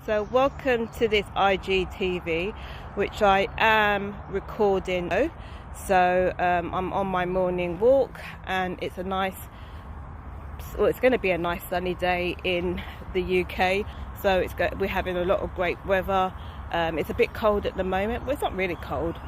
So welcome to this IGTV, which I am recording. So I'm on my morning walk, and it's going to be a nice sunny day in the UK. So we're having a lot of great weather. It's a bit cold at the moment. Well, it's not really cold.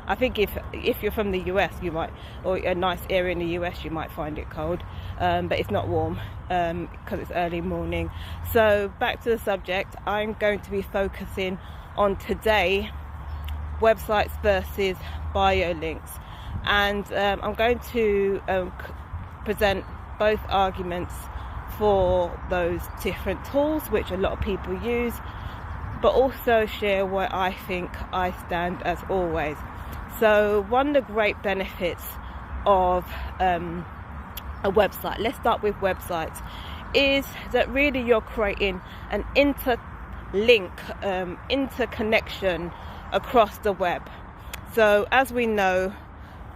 I think if you're from the US, you might, or a nice area in the US, you might find it cold, but it's not warm because it's early morning. So back to the subject, I'm going to be focusing on today websites versus bio links, and I'm going to present both arguments for those different tools which a lot of people use, but also share where I think I stand as always. So one of the great benefits of a website, let's start with websites, is that really you're creating an interconnection across the web. So as we know,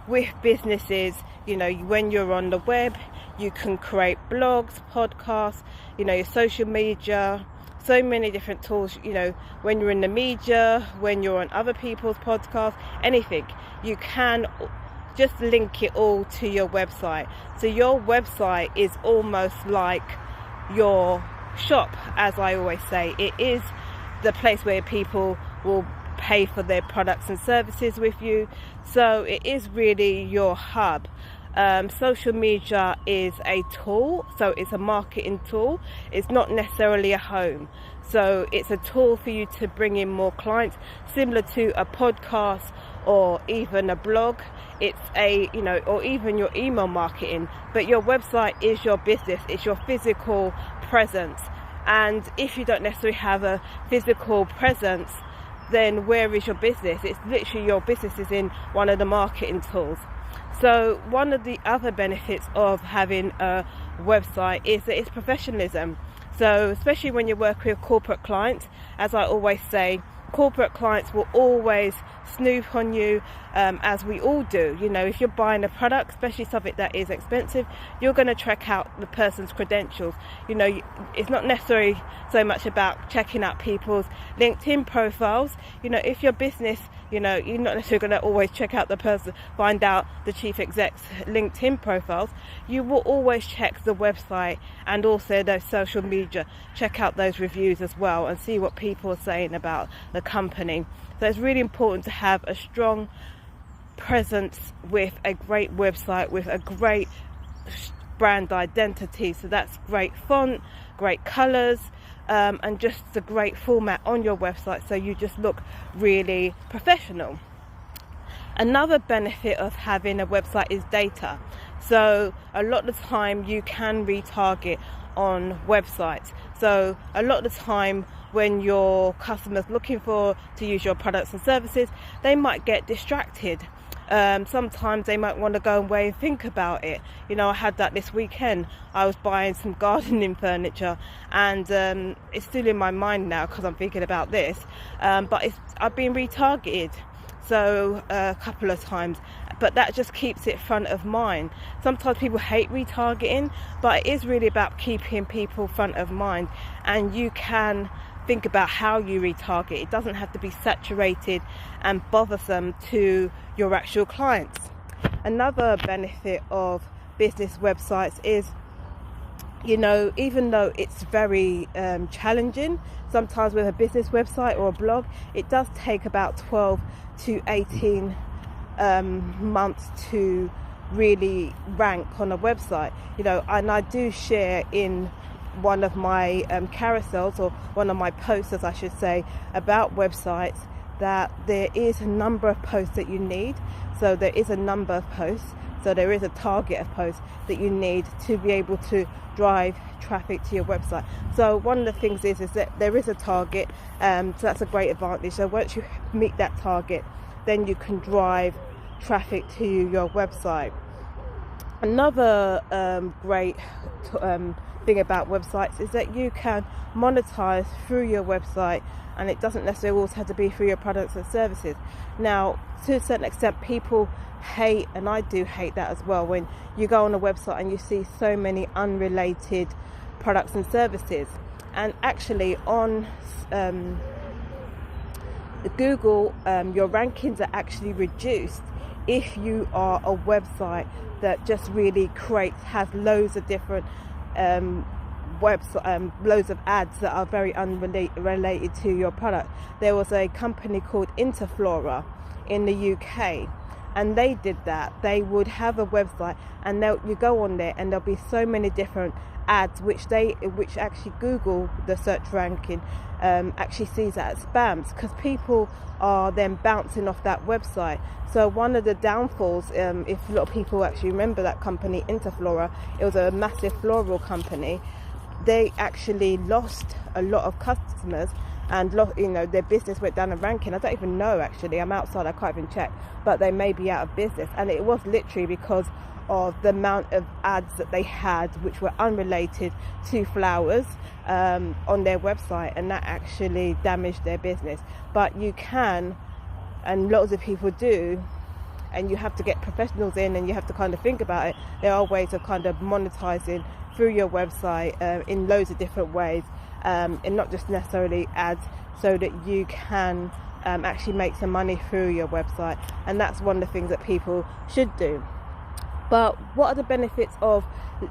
with businesses, when you're on the web, you can create blogs, podcasts, your social media, so many different tools. When you're in the media, when you're on other people's podcasts, anything, you can just link it all to your website. So your website is almost like your shop, as I always say. It is the place where people will pay for their products and services with you. So it is really your hub. Social media is a tool, so it's a marketing tool. It's not necessarily a home. So it's a tool for you to bring in more clients, similar to a podcast or even a blog. It's or even your email marketing. But your website is your business. It's your physical presence. And if you don't necessarily have a physical presence, then where is your business? It's literally your business is in one of the marketing tools. So one of the other benefits of having a website is that it's professionalism. So especially when you work with corporate clients, as I always say, corporate clients will always snoop on you, as we all do. If you're buying a product, especially something that is expensive, you're going to check out the person's credentials. It's not necessarily so much about checking out people's LinkedIn profiles. If your business, you're not necessarily going to always check out the person, find out the chief exec's LinkedIn profiles. You will always check the website and also those social media. Check out those reviews as well and see what people are saying about the company. So it's really important to have a strong presence with a great website, with a great brand identity. So that's great font, great colors, and just a great format on your website, so you just look really professional. Another benefit of having a website is data. So a lot of the time you can retarget on websites. So a lot of the time when your customers looking to use your products and services, they might get distracted. Sometimes they might want to go away and think about it. I had that this weekend. I was buying some gardening furniture, and it's still in my mind now because I'm thinking about this. But I've been retargeted a couple of times, but that just keeps it front of mind. Sometimes people hate retargeting, but it is really about keeping people front of mind, and you can think about how you retarget. It doesn't have to be saturated and bothersome to your actual clients. Another benefit of business websites is, even though it's very challenging, sometimes with a business website or a blog, it does take about 12 to 18 months to really rank on a website. And I do share in one of my carousels, or one of my posts, as I should say, about websites, that there is a number of posts that you need. So there is a number of posts, so there is a target of posts that you need to be able to drive traffic to your website. So one of the things is that there is a target, so that's a great advantage. So once you meet that target, then you can drive traffic to your website. Another great thing about websites is that you can monetize through your website, and it doesn't necessarily always have to be through your products and services. Now, to a certain extent, people hate, and I do hate that as well, when you go on a website and you see so many unrelated products and services. And actually on Google, your rankings are actually reduced if you are a website that just really has loads of different loads of ads that are very unrelated to your product. There was a company called Interflora in the UK, and they did that. They would have a website, and you go on there, and there'll be so many different ads which actually Google, the search ranking, actually sees that as spams, because people are then bouncing off that website. So one of the downfalls, if a lot of people actually remember that company Interflora, it was a massive floral company. They actually lost a lot of customers, and their business went down a ranking. I don't even know, actually, I'm outside, I can't even check, but they may be out of business. And it was literally because of the amount of ads that they had which were unrelated to flowers on their website, and that actually damaged their business. But you can, and lots of people do, and you have to get professionals in, and you have to kind of think about it. There are ways of kind of monetizing through your website in loads of different ways, and not just necessarily ads, so that you can actually make some money through your website. And that's one of the things that people should do. But what are the benefits of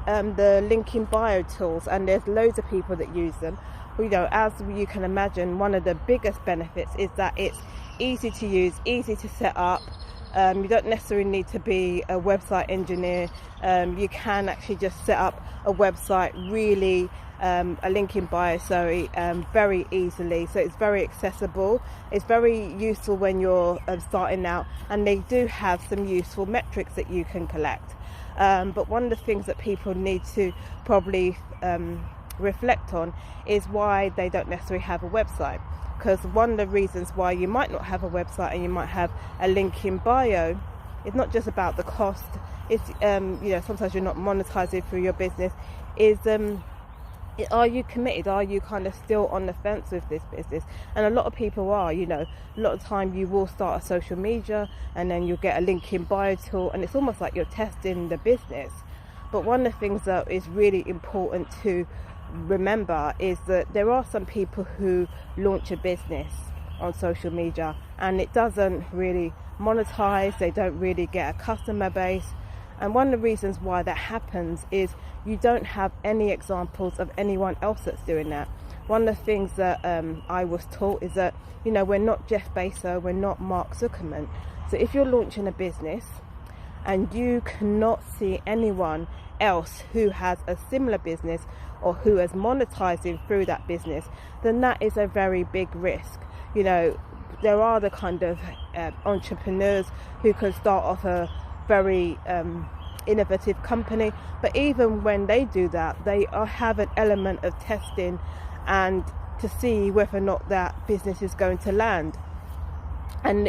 the link in bio tools? And there's loads of people that use them. As you can imagine, one of the biggest benefits is that it's easy to use, easy to set up. You don't necessarily need to be a website engineer. You can actually just set up a website, really a link in bio, very easily. So it's very accessible. It's very useful when you're starting out, and they do have some useful metrics that you can collect. But one of the things that people need to probably reflect on is why they don't necessarily have a website. Because one of the reasons why you might not have a website and you might have a link in bio, it's not just about the cost. It's sometimes you're not monetizing through your business. Are you committed? Are you kind of still on the fence with this business? And a lot of people are. A lot of time you will start a social media, and then you'll get a link in bio tool, and it's almost like you're testing the business. But one of the things that is really important to remember is that there are some people who launch a business on social media and it doesn't really monetize. They don't really get a customer base, and one of the reasons why that happens is you don't have any examples of anyone else that's doing that. One of the things that I was taught is that we're not Jeff Bezos, we're not Mark Zuckerberg. So if you're launching a business and you cannot see anyone else who has a similar business or who is monetizing through that business, then that is a very big risk. There are the kind of entrepreneurs who can start off a very innovative company, but even when they do that, they have an element of testing and to see whether or not that business is going to land. And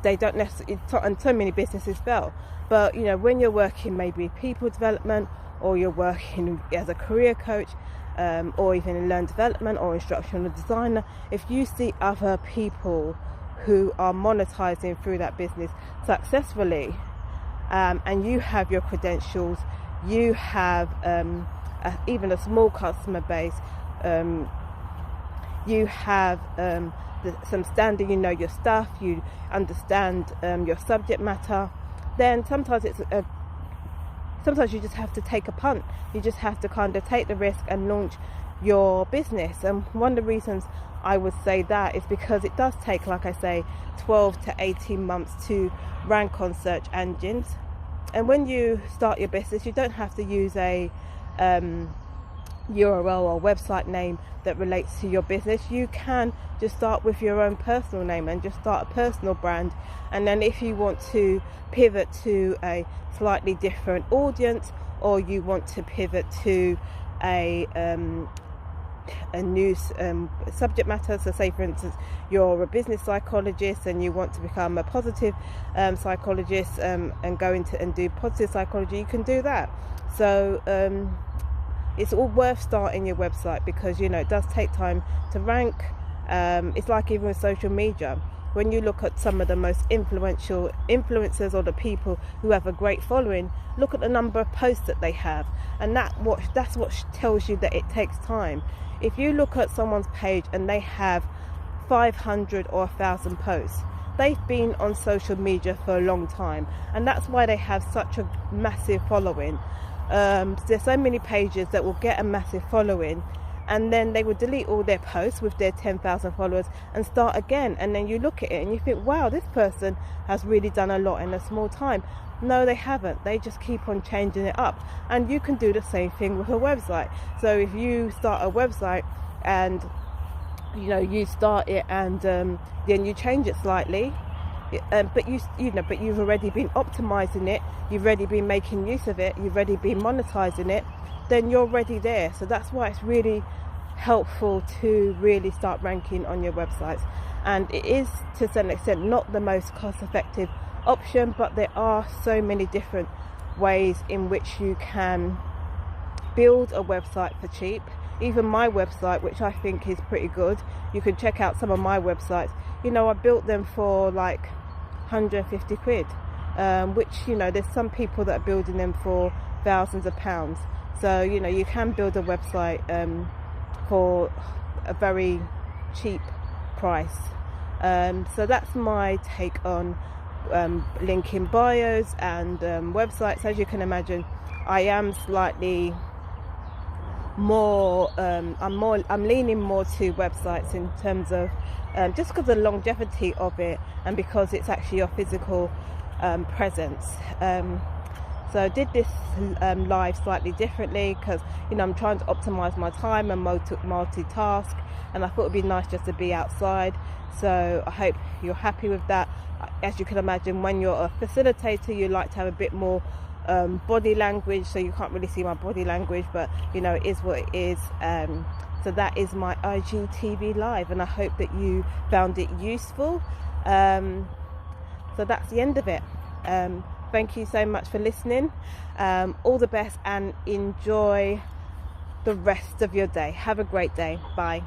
they don't necessarily, and so many businesses fail. But when you're working maybe people development, or you're working as a career coach, or even in learn development or instructional designer, if you see other people who are monetizing through that business successfully, and you have your credentials, you have even a small customer base, you have some standing, your stuff, you understand your subject matter, then sometimes sometimes you just have to take a punt. You just have to kind of take the risk and launch your business. And one of the reasons I would say that is because it does take, like I say, 12 to 18 months to rank on search engines. And when you start your business, you don't have to use a URL or website name that relates to your business. You can just start with your own personal name and just start a personal brand. And then if you want to pivot to a slightly different audience, or you want to pivot to a new subject matter, so say for instance you're a business psychologist and you want to become a positive psychologist and go into and do positive psychology, you can do that. So it's all worth starting your website, because it does take time to rank. It's like even with social media, when you look at some of the most influential influencers or the people who have a great following, look at the number of posts that they have, and that's what tells you that it takes time. If you look at someone's page and they have 500 or 1,000 posts, they've been on social media for a long time, and that's why they have such a massive following. There's so many pages that will get a massive following, and then they will delete all their posts with their 10,000 followers and start again, and then you look at it and you think, wow, this person has really done a lot in a small time. No, they haven't. They just keep on changing it up, and you can do the same thing with a website. So if you start a website and you start it and then you change it slightly, but you've already been optimizing it, you've already been making use of it, you've already been monetizing it, then you're already there. So that's why it's really helpful to really start ranking on your websites. And it is, to a certain extent, not the most cost effective option, but there are so many different ways in which you can build a website for cheap. Even my website, which I think is pretty good, you can check out some of my websites. I built them for like 150 quid, which there's some people that are building them for thousands of pounds. So you can build a website for a very cheap price. So that's my take on linking bios and websites. As you can imagine, I am slightly more I'm leaning more to websites in terms of just because of the longevity of it, and because it's actually your physical presence. So I did this live slightly differently because I'm trying to optimize my time and multitask, and I thought it'd be nice just to be outside. So I hope you're happy with that. As you can imagine, when you're a facilitator, you like to have a bit more body language, so you can't really see my body language, but it is what it is. So that is my IGTV live, and I hope that you found it useful. So that's the end of it. Thank you so much for listening. All the best, and enjoy the rest of your day. Have a great day. Bye.